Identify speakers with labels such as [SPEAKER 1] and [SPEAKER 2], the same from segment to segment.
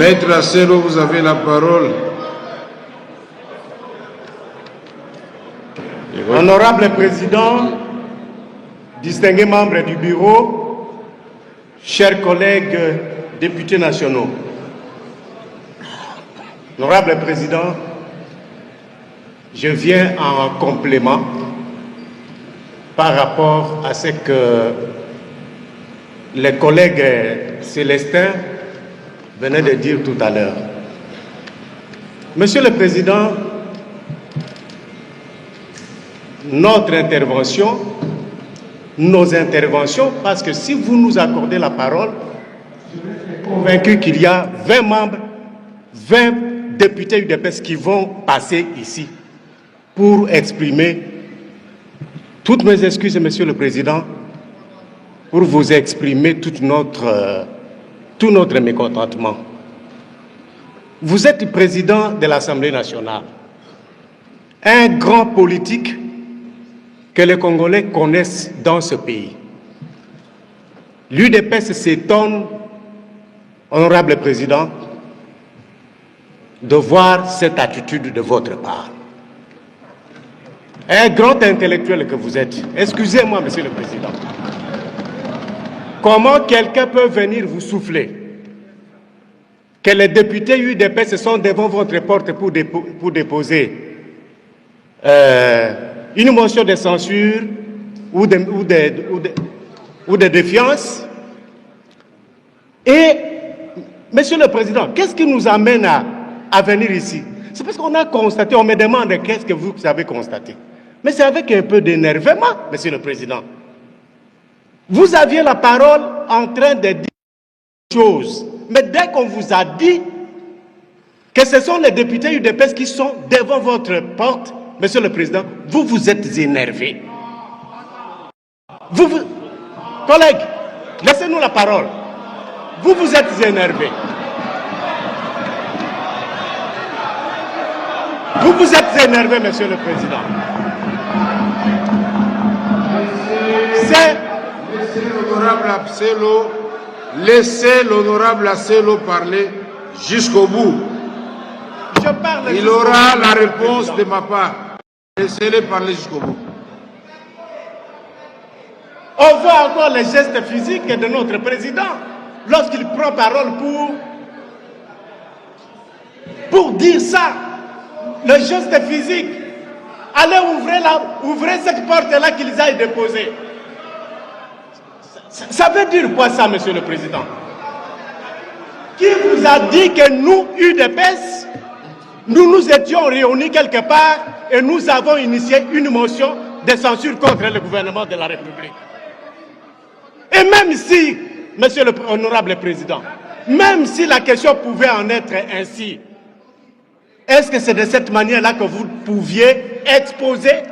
[SPEAKER 1] Maître Asselo, vous avez la parole.
[SPEAKER 2] Honorable Président, distingués membres du Bureau, chers collègues députés nationaux. Honorable Président, je viens en complément par rapport à ce que les collègues Célestins venaient de dire tout à l'heure. Monsieur le Président, notre intervention, nos interventions, parce que si vous nous accordez la parole, je suis convaincu qu'il y a 20 membres, 20 députés UDPS qui vont passer ici pour exprimer toutes mes excuses, Monsieur le Président, pour vous exprimer tout notre mécontentement. Vous êtes président de l'Assemblée nationale, un grand politique que les Congolais connaissent dans ce pays. L'UDPS s'étonne, honorable Président, de voir cette attitude de votre part. Un grand intellectuel que vous êtes, excusez-moi, Monsieur le Président, comment quelqu'un peut venir vous souffler que les députés UDPS sont devant votre porte pour déposer une motion de censure ou de défiance? Et, Monsieur le Président, qu'est-ce qui nous amène à venir ici? C'est parce qu'on a constaté, on me demande qu'est-ce que vous avez constaté. Mais c'est avec un peu d'énervement, Monsieur le Président. Vous aviez la parole en train de dire des choses. Mais dès qu'on vous a dit que ce sont les députés UDPS qui sont devant votre porte, Monsieur le Président, vous vous êtes énervé. Collègues, laissez-nous la parole. Vous vous êtes énervé. Vous vous êtes énervé, Monsieur le Président.
[SPEAKER 1] Laissez l'honorable Asselo parler jusqu'au bout. Il aura la réponse de ma part. Laissez-le parler jusqu'au bout.
[SPEAKER 2] On voit encore les gestes physiques de notre président lorsqu'il prend parole pour dire ça. Le geste physique. Allez ouvrez cette porte-là qu'ils aillent déposer. Ça veut dire quoi ça, Monsieur le Président? Qui vous a dit que nous, UDPS, nous nous étions réunis quelque part et nous avons initié une motion de censure contre le gouvernement de la République? Et même si, Monsieur le Honorable Président, même si la question pouvait en être ainsi, est-ce que c'est de cette manière-là que vous pouviez exposer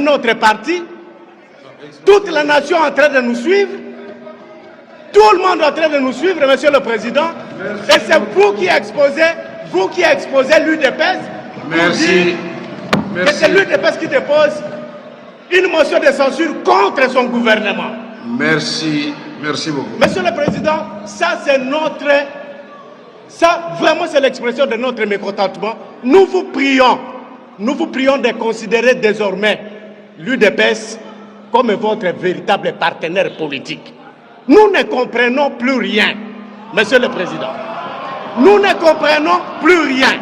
[SPEAKER 2] notre parti? Toute la nation est en train de nous suivre. Tout le monde est en train de nous suivre, Monsieur le Président. Merci. Et c'est vous qui exposez l'UDPS.
[SPEAKER 1] Merci.
[SPEAKER 2] Que c'est l'UDPS qui dépose une motion de censure contre son gouvernement.
[SPEAKER 1] Merci. Merci beaucoup.
[SPEAKER 2] Monsieur le Président, ça vraiment c'est l'expression de notre mécontentement. Nous vous prions de considérer désormais l'UDPS comme votre véritable partenaire politique. Nous ne comprenons plus rien, Monsieur le Président. Nous ne comprenons plus rien.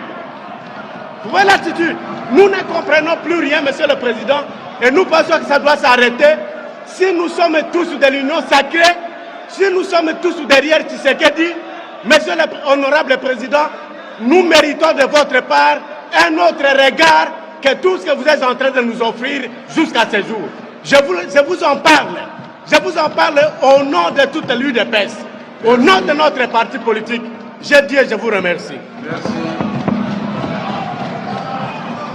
[SPEAKER 2] Vous voyez l'attitude? Nous ne comprenons plus rien, Monsieur le Président, et nous pensons que ça doit s'arrêter. Si nous sommes tous de l'Union sacrée, si nous sommes tous derrière Tshisekedi, Monsieur l'honorable Président, nous méritons de votre part un autre regard que tout ce que vous êtes en train de nous offrir jusqu'à ce jour. Je vous en parle. Je vous en parle au nom de toute l'UDPS, au nom de notre parti politique. Je dis et je vous remercie.
[SPEAKER 1] Merci.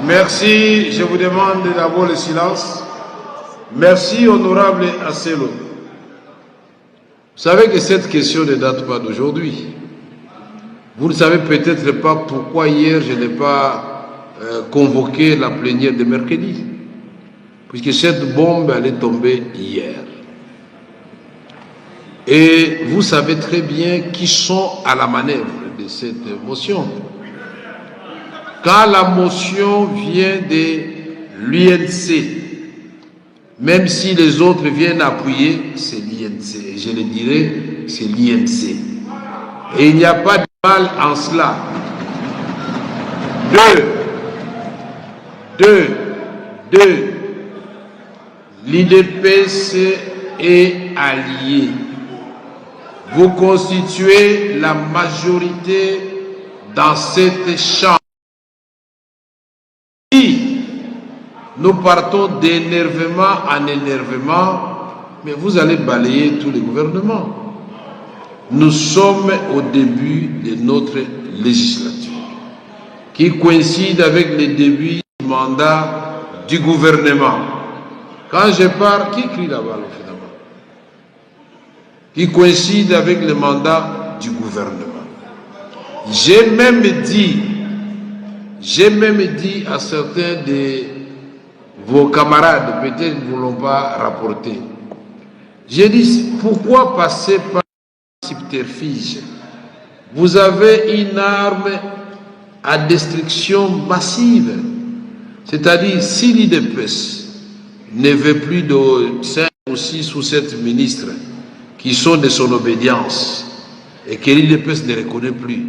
[SPEAKER 1] Merci. Je vous demande d'avoir le silence. Merci, honorable Asselo. Vous savez que cette question ne date pas d'aujourd'hui. Vous ne savez peut-être pas pourquoi hier je n'ai pas convoqué la plénière de mercredi. Puisque cette bombe allait tomber hier. Et vous savez très bien qui sont à la manœuvre de cette motion. Quand la motion vient de l'UNC, même si les autres viennent appuyer, c'est l'INC. Je le dirais, c'est l'INC. Et il n'y a pas de mal en cela. Deux. L'IDPS est allié. Vous constituez la majorité dans cette chambre. Si nous partons d'énervement en énervement, mais vous allez balayer tous les gouvernements. Nous sommes au début de notre législature, qui coïncide avec le début du mandat du gouvernement. Quand je parle, qui crie là-bas, finalement? Qui coïncide avec le mandat du gouvernement. J'ai même dit à certains de vos camarades, peut-être qu'ils ne vous l'ont pas rapporté. J'ai dit, pourquoi passer par subterfuge? Vous avez une arme à destruction massive. C'est-à-dire, si l'IDPS ne veut plus de 5 ou 6 ou 7 ministres qui sont de son obédience et que l'IDPS ne reconnaît plus,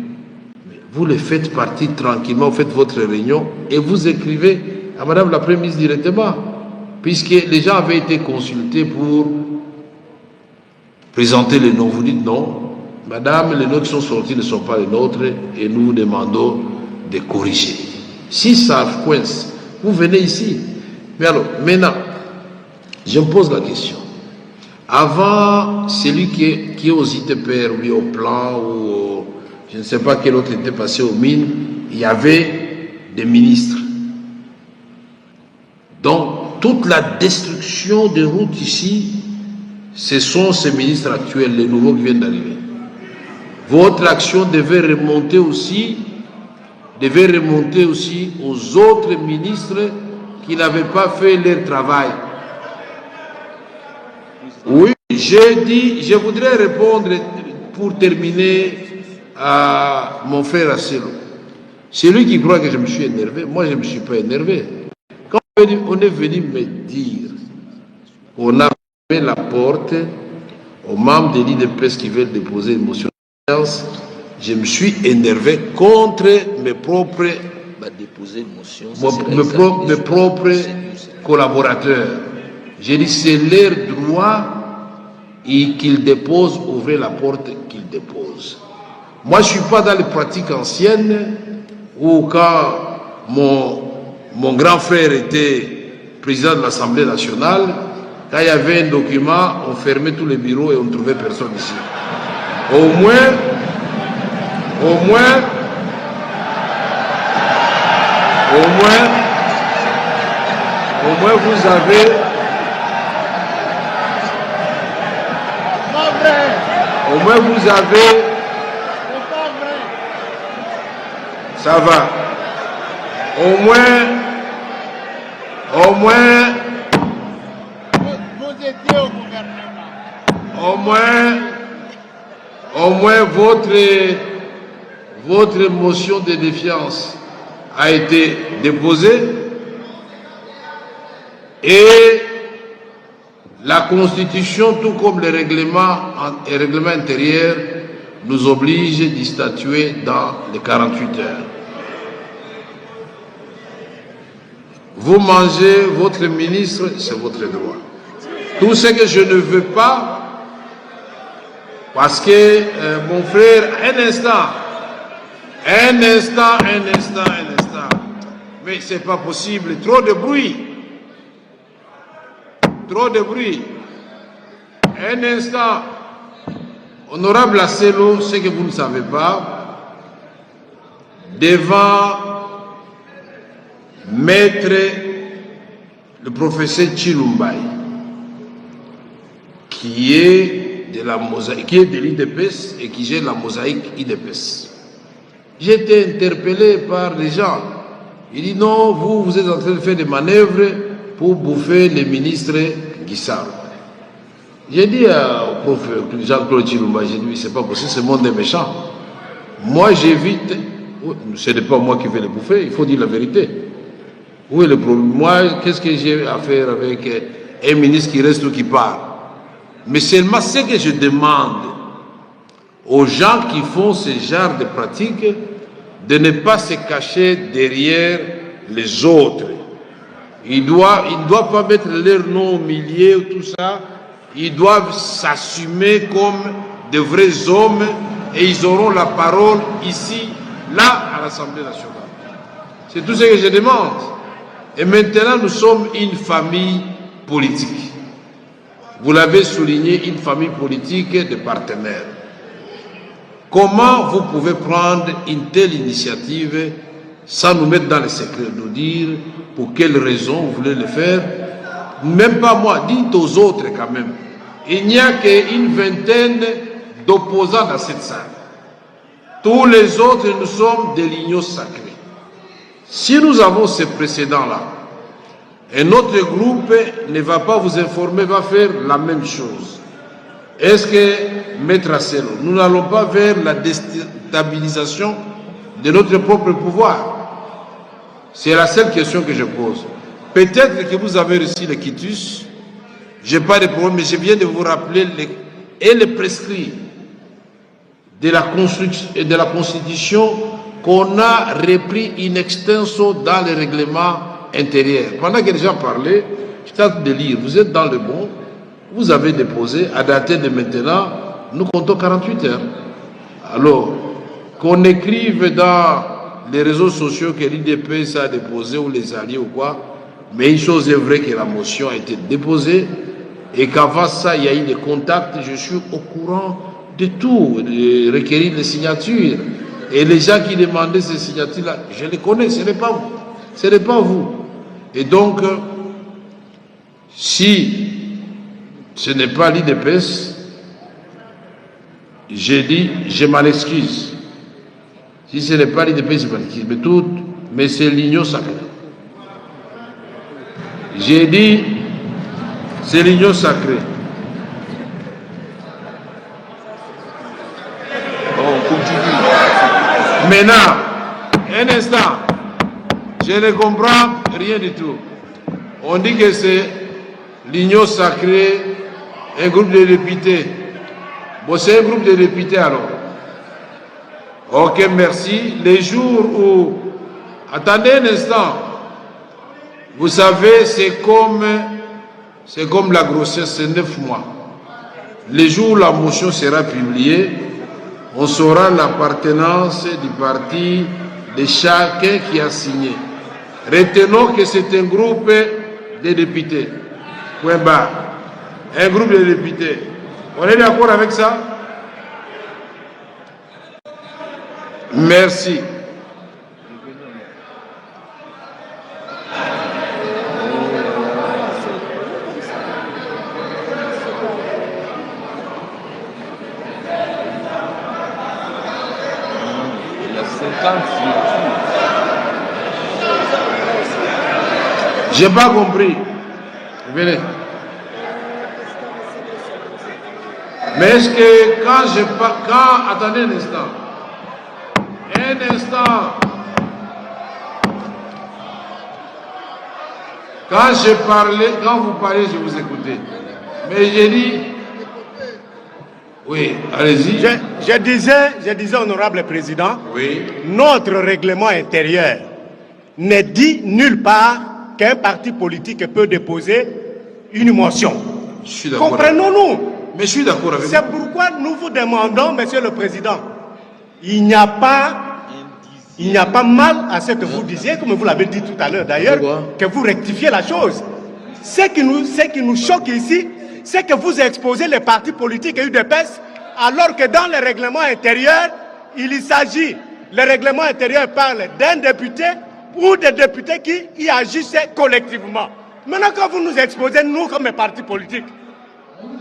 [SPEAKER 1] vous les faites partir tranquillement, vous faites votre réunion et vous écrivez à Madame la Première ministre directement, puisque les gens avaient été consultés pour présenter les noms. Vous dites non, Madame, les noms qui sont sortis ne sont pas les nôtres et nous vous demandons de corriger. Si ça coince, vous venez ici. Mais alors, maintenant, je me pose la question. Avant, celui qui est aux ITPR, ou au plan, ou je ne sais pas quel autre était passé aux mines, il y avait des ministres. Donc, toute la destruction des routes ici, ce sont ces ministres actuels, les nouveaux qui viennent d'arriver. Votre action devait remonter aussi aux autres ministres qui n'avaient pas fait leur travail. Oui, j'ai dit, je voudrais répondre pour terminer à mon frère Asselo. C'est lui qui croit que je me suis énervé. Moi, je ne me suis pas énervé. Quand on est venu me dire qu'on a fermé la porte aux membres de l'IDPS qui veulent déposer une motion de défiance, je me suis énervé contre mes propres, mes propres collaborateurs. J'ai dit c'est leur droit et qu'ils déposent, ouvrez la porte qu'ils déposent. Moi, je ne suis pas dans les pratiques anciennes où quand mon grand frère était président de l'Assemblée nationale, quand il y avait un document, on fermait tous les bureaux et on ne trouvait personne ici. Au moins, vous avez... Au moins vous avez... Ça va. Au moins...
[SPEAKER 3] Vous étiez au gouvernement.
[SPEAKER 1] Au moins votre motion de défiance a été déposée et la Constitution, tout comme les règlements intérieurs, nous oblige d'y statuer dans les 48 heures. Vous mangez votre ministre, c'est votre droit. Tout ce que je ne veux pas, parce que mon frère, un instant, mais c'est pas possible, trop de bruit. Un instant, honorable Asselo, ce que vous ne savez pas, devant maître le professeur Chilumbaï, qui est de la mosaïque, qui est de l'IDPS et qui gère la mosaïque IDPS. J'ai été interpellé par les gens. Il dit non, vous êtes en train de faire des manœuvres pour bouffer les ministres Guissard. J'ai dit au prof Jean-Claude Chilumba, j'ai dit, oui, c'est pas possible, ce monde est méchant. Moi, j'évite, ce n'est pas moi qui vais le bouffer, il faut dire la vérité. Où est le problème? Moi, qu'est-ce que j'ai à faire avec un ministre qui reste ou qui part? Mais seulement ce que je demande aux gens qui font ce genre de pratiques, de ne pas se cacher derrière les autres. Ils ne doivent pas mettre leur nom au milieu, tout ça. Ils doivent s'assumer comme de vrais hommes et ils auront la parole ici, là, à l'Assemblée nationale. C'est tout ce que je demande. Et maintenant, nous sommes une famille politique. Vous l'avez souligné, une famille politique de partenaires. Comment vous pouvez prendre une telle initiative sans nous mettre dans le secret, nous dire pour quelles raisons vous voulez le faire? Même pas moi, dites aux autres quand même. Il n'y a qu'une vingtaine d'opposants dans cette salle. Tous les autres, nous sommes des lignes sacrées. Si nous avons ce précédent-là, un autre groupe ne va pas vous informer, va faire la même chose. Est-ce que, Maître Asselo, nous n'allons pas vers la déstabilisation de notre propre pouvoir? C'est la seule question que je pose. Peut-être que vous avez reçu le quitus, je n'ai pas de problème, mais je viens de vous rappeler les prescrits de la Constitution qu'on a repris in extenso dans le règlement intérieur. Pendant que les gens parlaient, je tente de lire, vous êtes dans le bon, vous avez déposé, à dater de maintenant, nous comptons 48 heures. Alors, qu'on écrive dans les réseaux sociaux que l'IDPS a déposé ou les alliés ou quoi, mais une chose est vraie que la motion a été déposée et qu'avant ça, il y a eu des contacts, je suis au courant de tout, de requérir les signatures. Et les gens qui demandaient ces signatures-là, je les connais, ce n'est pas vous. Ce n'est pas vous. Et donc, si ce n'est pas l'IDPS, j'ai dit, je m'en excuse. Si ce n'est pas l'IDPS, je m'en excuse. Mais c'est l'union sacrée. J'ai dit, c'est l'union sacrée. On continue. Maintenant, un instant, je ne comprends rien du tout. On dit que c'est l'union sacrée, un groupe de députés. Bon, c'est un groupe de députés alors. Ok, merci. Les jours où... Attendez un instant. Vous savez, c'est comme la grossesse, c'est 9 mois. Les jours où la motion sera publiée, on saura l'appartenance du parti de chacun qui a signé. Retenons que c'est un groupe de députés. Point barre. Un groupe de députés. On est d'accord avec ça? Merci. J'ai pas compris. Venez. Mais est-ce que attendez un instant. Un instant. Quand vous parlez, je vous écoutais. Mais j'ai dit. Oui, allez-y.
[SPEAKER 2] Je disais, honorable président,
[SPEAKER 1] oui.
[SPEAKER 2] Notre règlement intérieur ne dit nulle part qu'un parti politique peut déposer une motion. Comprenons-nous.
[SPEAKER 1] Mais je suis d'accord avec vous.
[SPEAKER 2] C'est pourquoi nous vous demandons, Monsieur le Président, il n'y a pas mal à ce que vous disiez, comme vous l'avez dit tout à l'heure d'ailleurs, que vous rectifiez la chose. Ce qui nous choque ici, c'est que vous exposez les partis politiques et UDPS, alors que dans le règlement intérieur, le règlement intérieur parle d'un député ou des députés qui y agissent collectivement. Maintenant, quand vous nous exposez, nous, comme partis politiques,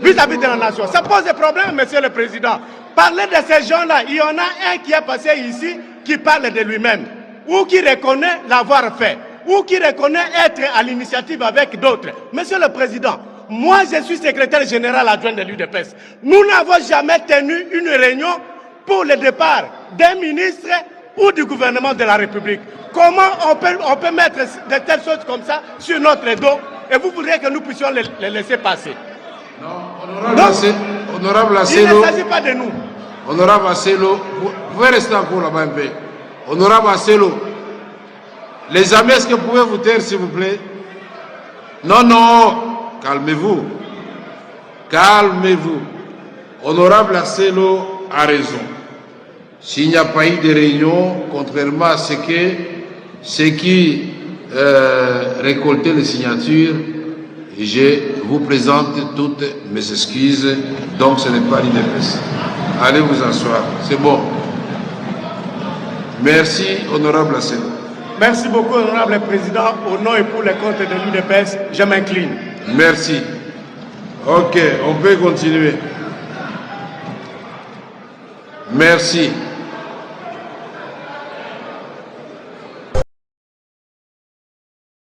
[SPEAKER 2] vis-à-vis de la nation, ça pose des problèmes, Monsieur le Président. Parlez de ces gens-là. Il y en a un qui est passé ici qui parle de lui-même, ou qui reconnaît l'avoir fait, ou qui reconnaît être à l'initiative avec d'autres. Monsieur le Président, Moi, je suis secrétaire général adjoint de l'UDPS. Nous n'avons jamais tenu une réunion pour le départ d'un ministre ou du gouvernement de la République. Comment on peut mettre de telles choses comme ça sur notre dos et vous voudrez que nous puissions les laisser passer?
[SPEAKER 1] Non, honorable Asselo,
[SPEAKER 2] il ne s'agit pas de nous.
[SPEAKER 1] Honorable Asselo, vous pouvez rester encore là-bas un peu. Honorable Asselo, les amis, est-ce que vous pouvez vous taire, s'il vous plaît? Non, non, calmez-vous. Calmez-vous. Honorable Asselo a raison. S'il n'y a pas eu de réunion, contrairement à ce qui récoltait les signatures, je vous présente toutes mes excuses. Donc ce n'est pas l'UDPS. Allez vous asseoir. C'est bon. Merci, honorable Asselo.
[SPEAKER 2] Merci beaucoup, honorable président. Au nom et pour les comptes de l'UDPS, je m'incline.
[SPEAKER 1] Merci. Ok, on peut continuer. Merci.